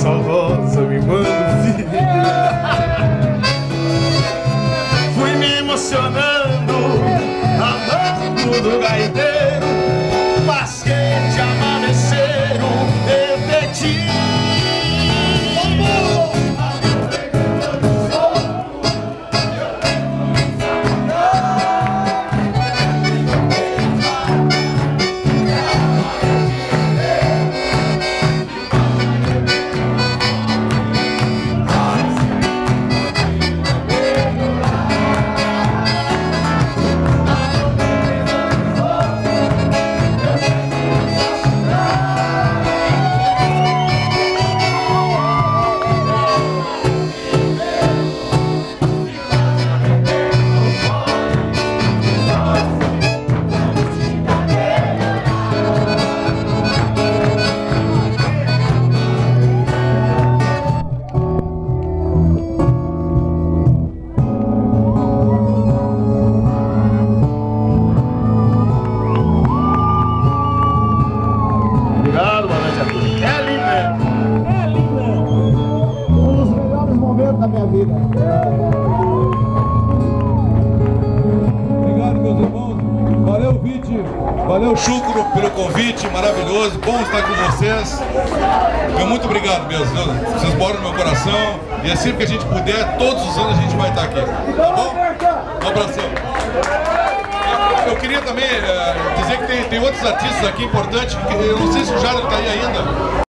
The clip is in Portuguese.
só rosa me manda vir. Fui me emocionando, amando do gaiteiro, mas que te amanheceram, eu pedi. Da minha vida. Obrigado, meus irmãos. Valeu, Vite. Valeu, Chucro, pelo convite maravilhoso. Bom estar com vocês. Muito obrigado mesmo. Vocês moram no meu coração. E é sempre que a gente puder, todos os anos a gente vai estar aqui. Tá bom? Um abração. Eu queria também dizer que tem outros artistas aqui importantes. Eu não sei se o Jairo está aí ainda.